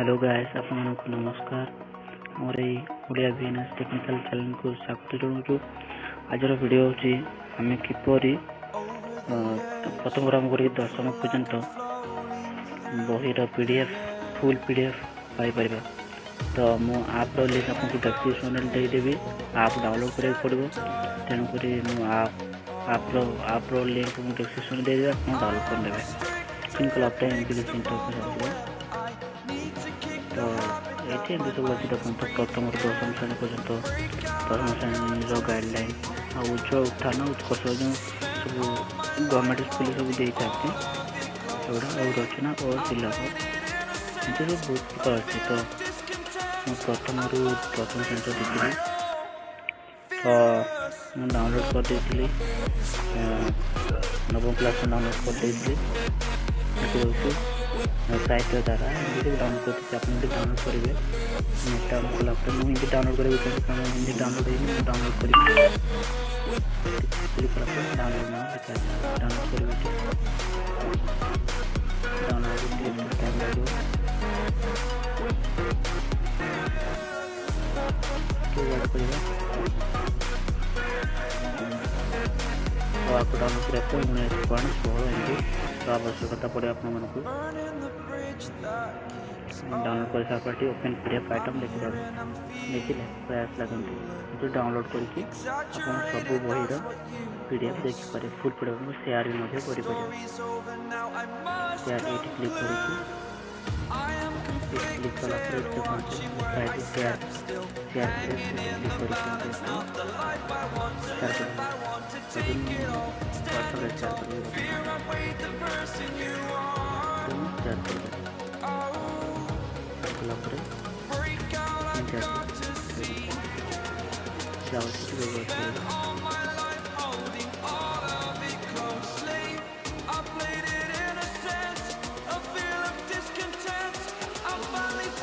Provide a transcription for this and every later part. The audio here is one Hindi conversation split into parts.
हेलो गाइस आपको नमस्कार मोर ओडिया VNS टेक्निकल चैनल को स्वागत जनाऊँ। आज वीडियो होची आम किपरि प्रथम आरंभ कर दशम पर्यंत बहीर PDF फुल PDF पाई। तो मो आप लिंक आपको डिस्क्रिप्शन देदेवी। आप डाउनलोड करा पड़ो तेणुक आप लिंक डिस्क्रिप्शन देदेवी आप डाउनलोड करदे। Pin colour time English interface तो ये सब अच्छी देखते प्रथम दशम श्रेणी पर्यंत दशम श्रेणी गाइडलाइन आ उच्च उत्थान उत्कर्ष जो सब गवर्नमेंट स्कूल सब दे था सेगुड़ा और रचना और सिलेबस एमती सब बहुत प्रकार अच्छे। तो प्रथम दशम श्रेणी तो देखी तो मुझे डाउनलोड कर देती नवम क्लास में डाउनलोड कर देती साइट द्वारा हिंदी डाउनलोड करते आप डाउनलोड करेंगे नेट लैपटॉप में हिंदी डाउनलोड करेंगे हिंदी डाउनलोड डाउनलोड करेंगे डाउनलोड ना डाउनलोड करेंगे डाउनलोड टाइम लगे तो आपको डाउनलोड करने 16 MB तो आवश्यकता पड़े आप डाउनलोड कर सारे ओपन PDF आइटम देखिए प्रयास लगती तो डाउनलोड करके सब बहीर PDF देखिपारे फुल PDF शेयर भी शेयर ये क्लिक क्लिक कला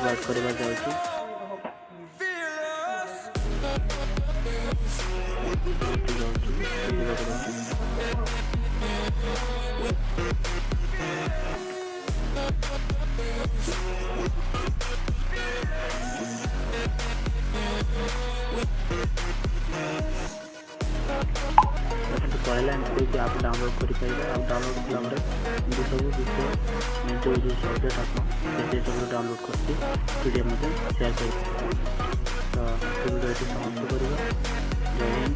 वर्क करवा जाऊँ पहला एमती आप डाउनलोड करेंगे। आप डाउनलोड कला सब विषय जो जो सब्जेक्ट आप सब डाउनलोड करके PDF में शेयर करेंगे। तो वीडियो समाप्त करवा। जय हिंद।